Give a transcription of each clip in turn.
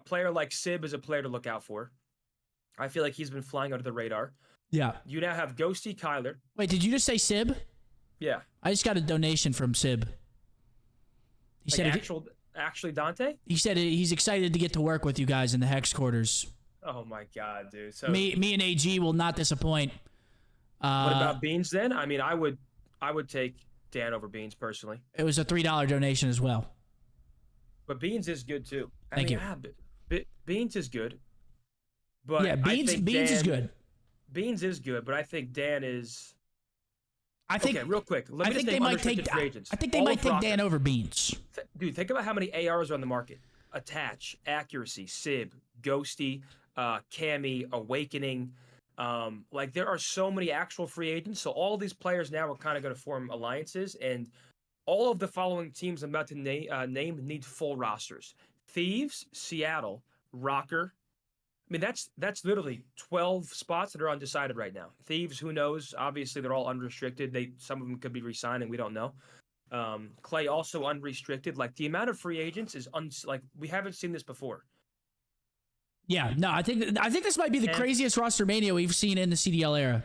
player like Sib is a player to look out for. I feel like he's been flying under the radar. Yeah. You now have Ghosty, Kyler. Wait, did you just say Sib? Yeah. I just got a donation from Sib. He said actually Dante? He said he's excited to get to work with you guys in the Hex quarters. Oh my god, dude. So me and AG will not disappoint. What about Beans then? I mean, I would take Dan over Beans personally. It was a $3 donation as well. But Beans is good too. Thank you. Beans is good. But yeah, Beans is good. Beans is good, but I think Dan is. Okay, real quick. I think they might take Dan over Beans. Dude, think about how many ARs are on the market. Attach, Accuracy, Sib, Ghosty, Cammy, Awakening. Like there are so many actual free agents. So all these players now are kind of going to form alliances, and all of the following teams I'm about to name need full rosters. Thieves, Seattle, Rocker. I mean, that's literally 12 spots that are undecided right now. Thieves, who knows? Obviously, they're all unrestricted. Some of them could be re-signing. We don't know. Clay also unrestricted. Like the amount of free agents is like we haven't seen this before. Yeah, no, I think this might be the craziest roster mania we've seen in the CDL era.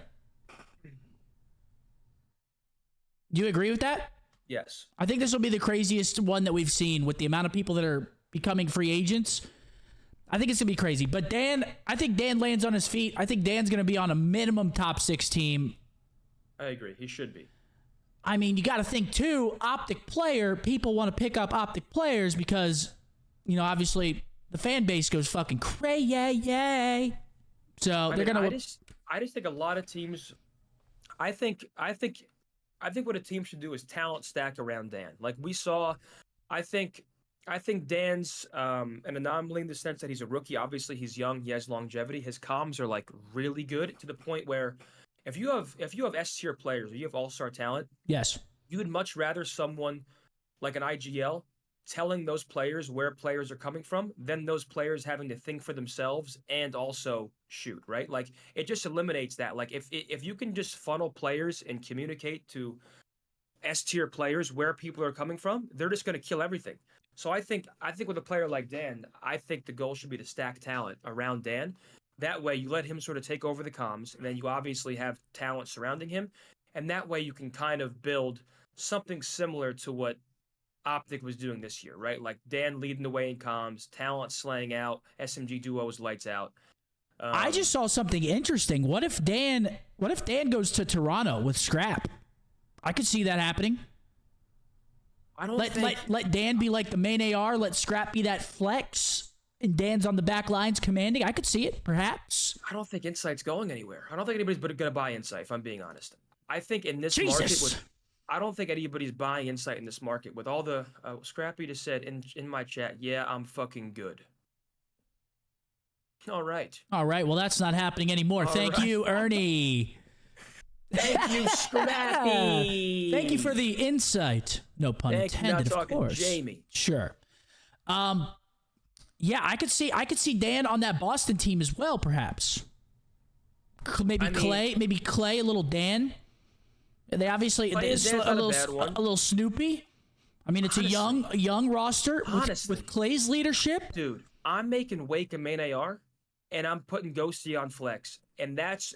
Do you agree with that? Yes. I think this will be the craziest one that we've seen with the amount of people that are becoming free agents. I think it's going to be crazy. But I think Dan lands on his feet. I think Dan's going to be on a minimum top 6 team. I agree. He should be. I mean, you got to think, too, OpTic player. People want to pick up OpTic players because, obviously the fan base goes fucking cray-yay. So they're going to... I just think a lot of teams... I think what a team should do is talent stack around Dan. Like we saw, I think Dan's an anomaly in the sense that he's a rookie. Obviously, he's young. He has longevity. His comms are like really good to the point where if you have S tier players or you have all-star talent, yes, you would much rather someone like an IGL telling those players where players are coming from than those players having to think for themselves and also shoot, right? Like it just eliminates that. Like if you can just funnel players and communicate to S tier players where people are coming from, they're just going to kill everything. So I think with a player like Dan, I think the goal should be to stack talent around Dan. That way you let him sort of take over the comms, and then you obviously have talent surrounding him. And that way you can kind of build something similar to what OpTic was doing this year, right? Like Dan leading the way in comms, talent slaying out, SMG duos lights out. I just saw something interesting. What if Dan goes to Toronto with Scrap? I could see that happening. I don't let Dan be like the main AR, let Scrap be that flex, and Dan's on the back lines commanding. I could see it, perhaps. I don't think Insight's going anywhere. I don't think anybody's going to buy Insight, if I'm being honest. I think in this market, I don't think anybody's buying Insight in this market with all the Scrappy just said in my chat, yeah, I'm fucking good. All right. Well, that's not happening anymore. Thank you, Ernie. Thank you, Scrappy. Thank you for the insight. No pun intended, of course. Jamie. Sure. Yeah, I could see Dan on that Boston team as well, perhaps. Maybe Clay, a little Dan. They obviously a little Snoopy. I mean, it's honestly, a young roster with Clay's leadership. Dude, I'm making Wake a main AR, and I'm putting Ghosty on flex, and that's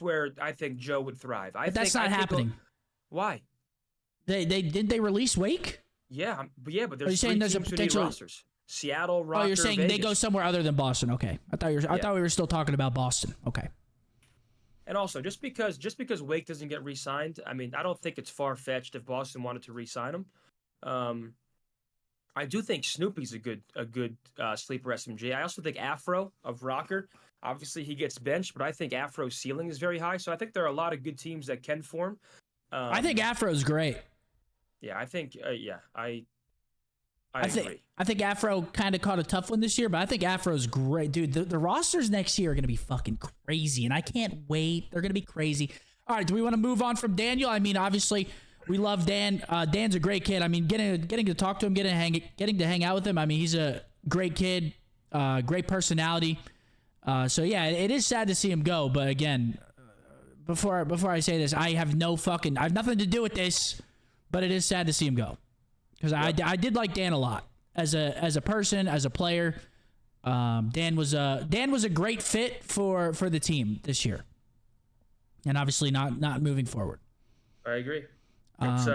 where I think Joe would thrive. But that's not happening. Why? They release Wake? Yeah, but there's saying there's a potential rosters. Seattle, Rocker, you're saying Vegas. They go somewhere other than Boston? Okay, I thought we were still talking about Boston. Okay. And also, just because Wake doesn't get re-signed, I mean, I don't think it's far-fetched if Boston wanted to re-sign him. I do think Snoopy's a good sleeper SMG. I also think Afro of Rocker, obviously he gets benched, but I think Afro's ceiling is very high. So I think there are a lot of good teams that can form. I think Afro's great. Yeah, I think I agree. I think Afro kind of caught a tough one this year, but I think Afro's great. Dude, the rosters next year are going to be fucking crazy, and I can't wait. They're going to be crazy. All right, do we want to move on from Daniel? I mean, obviously, we love Dan. Dan's a great kid. I mean, getting to talk to him, getting to hang out with him. I mean, he's a great kid, great personality. So, yeah, it is sad to see him go, but again, before I say this, I have nothing to do with this, but it is sad to see him go. Because I did like Dan a lot as a person, as a player. Dan was a great fit for the team this year, and obviously not moving forward. I agree. It's